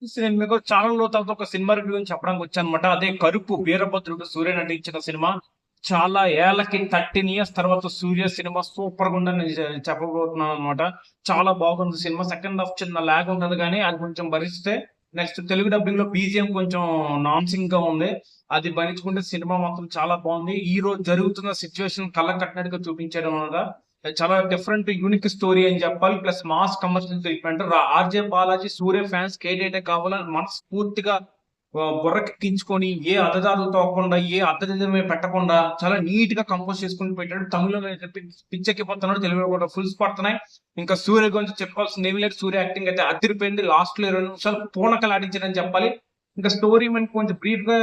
నేను మీకు చాలా రోజుల తర్వాత ఒక సినిమా రివ్యూ గురించి చెప్పడానికి వచ్చానమాట. అదే కరుపు వీరభద్రుడు సూర్య నటించిన సినిమా. చాలా ఏళ్ళకి 13 years తర్వాత సూర్య సినిమా సూపర్ గా ఉందని నేను చెప్పబోతున్నాను అనమాట. చాలా బాగుంది సినిమా. సెకండ్ హాఫ్ చిన్న లాగ్ ఉన్నది కానీ అది కొంచెం భరిస్తే నెక్స్ట్ తెలుగు డబ్బింగ్ లో బీజిఎం కొంచెం నాన్సింగ్ గా ఉంది. అది భరించుకుంటే సినిమా మాత్రం చాలా బాగుంది. ఈ రోజు జరుగుతున్న సిచ్యువేషన్ కళ్ళ కట్టినట్టుగా చూపించడం వల్ల చాలా డిఫరెంట్ యూనిక్ స్టోరీ అని చెప్పాలి. Plus mass commercial treatment. RJ Balaji Surya fans కేటైతే కావాలని మనస్ఫూర్తిగా బుర్రకెక్కించుకొని ఏ అద్దదారులు తోకుండా ఏ అద్దదిమే పెట్టకుండా చాలా నీట్ గా కంపోజ్ చేసుకుని పెట్టాడు. తమిళలో పిచ్చెక్కిపోతున్నాడు, తెలుగులో కూడా ఫుల్స్ పడుతున్నాయి. ఇంకా సూర్య గురించి చెప్పాల్సింది ఏమి లేదు. సూర్య యాక్టింగ్ అయితే అదిరిపోయింది. లాస్ట్ లో 20 నిమిషాలు పూనకలు ఆడించారని చెప్పాలి. ఇంకా స్టోరీ మనకి కొంచెం బ్రీఫ్ గా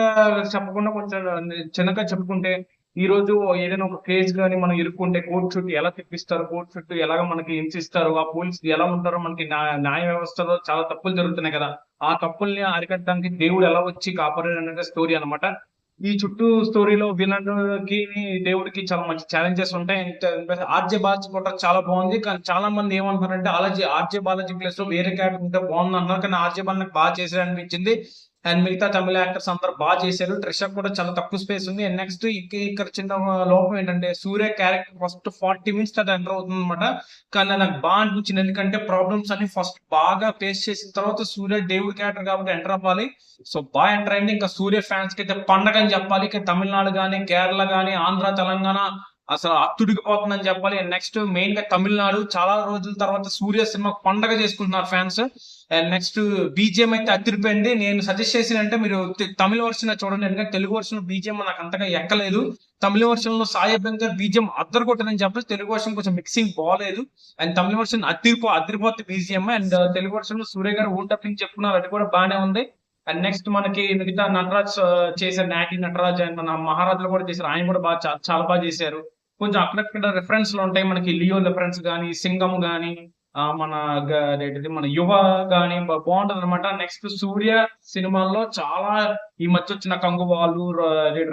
చెప్పకుండా కొంచెం చిన్నగా చెప్పుకుంటే, ఈ రోజు ఏదైనా ఒక కేసు గానీ మనం ఇరుక్కుంటే కోర్టు చుట్టూ ఎలా తెప్పిస్తారు, కోర్టు చుట్టూ ఎలాగ మనకి హింసిస్తారు, ఆ పోలీసులు ఎలా ఉంటారో, మనకి న్యాయ వ్యవస్థలో చాలా తప్పులు జరుగుతున్నాయి కదా. ఆ తప్పుల్ని అరికట్టడానికి దేవుడు ఎలా వచ్చి కాపాడాడు అనేది స్టోరీ అనమాట. ఈ చుట్టూ స్టోరీలో విలన్ కి దేవుడికి చాలా మంచి ఛాలెంజెస్ ఉంటాయి. ఆర్జే బాలాజీ కూడా చాలా బాగుంది. కానీ చాలా మంది ఏమంటారంటే ఆర్జే బాలాజీ ప్లేస్ లో వేరే క్యారెక్టర్ ఉంటే బాగుంది అన్నారు. కానీ ఆర్జే బాలాజీ బాగా చేశారు అనిపించింది. అండ్ మిగతా తమిళ యాక్టర్స్ అందరూ బాగా చేశారు. ట్రిషా కూడా చాలా తక్కువ స్పేస్ ఉంది. అండ్ నెక్స్ట్ ఇక్కడ చిన్న లోపం ఏంటంటే సూర్య క్యారెక్టర్ ఫస్ట్ 40 minutes అది ఎంటర్ అవుతుంది అనమాట. కానీ నాకు బాగా అనిపించింది. ఎందుకంటే ప్రాబ్లమ్స్ అన్ని ఫస్ట్ బాగా ఫేస్ చేసిన తర్వాత సూర్య దేవుడి క్యారెక్టర్ కాబట్టి ఎంటర్ అవ్వాలి. సో బాగా ఎంటర్ అయింది. ఇంకా సూర్య ఫ్యాన్స్ కి అయితే పండగ అని చెప్పాలి. ఇక తమిళనాడు గానీ, కేరళ గానీ, ఆంధ్ర, తెలంగాణ అసలు అత్తుడికిపోతుందని చెప్పాలి. అండ్ నెక్స్ట్ మెయిన్ గా తమిళనాడు చాలా రోజుల తర్వాత సూర్య సినిమా పండగ చేసుకుంటున్నారు ఫ్యాన్స్. అండ్ నెక్స్ట్ బీజిఎం అయితే అదిరిపోయింది. నేను సజెస్ట్ చేసినంటే మీరు తమిళ వర్షన్ చూడండి. ఎందుకంటే తెలుగు వర్షన్ బీజిఎం నాకు అంతగా ఎక్కలేదు. తమిళ వర్షన్ లో సాయి అభ్యంకర్ బీజిఎం అద్దరు కొట్టదని చెప్పేసి తెలుగు వర్షన్ కొంచెం మిక్సింగ్ బాగాలేదు. అండ్ తమిళ వర్షన్ అదిరిపోతే బీజిఎం. అండ్ తెలుగు వర్షన్ లో సూర్య గారు ఓన్ డబ్బింగ్ చెప్పుకున్నారు, అది కూడా బాగానే ఉంది. అండ్ నెక్స్ట్ మనకి మిగతా నటరాజ్ చేశారు, నాటి నటరాజ్ అండ్ మన మహారాజులు కూడా చేశారు. ఆయన కూడా బాగా చాలా బాగా చేశారు. కొంచెం అక్కడక్కడ రిఫరెన్స్ లు ఉంటాయి మనకి. లియో రిఫరెన్స్ గానీ, సింగం గానీ, మన యువ గానీ బాగుంటది అనమాట. నెక్స్ట్ సూర్య సినిమాల్లో చాలా ఈ మధ్య వచ్చిన కంగువాలు,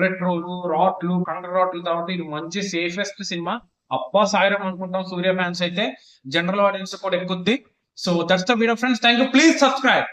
రెట్రోలు, రాట్లు, కండ్ర రాట్లు తర్వాత ఇది మంచి సేఫెస్ట్ సినిమా. అబ్బా సాయిరం అనుకుంటాం సూర్య ఫ్యాన్స్ అయితే. జనరల్ ఆడియన్స్ కూడా ఎక్కుద్ది. So that's the video friends. Thank you. Please subscribe.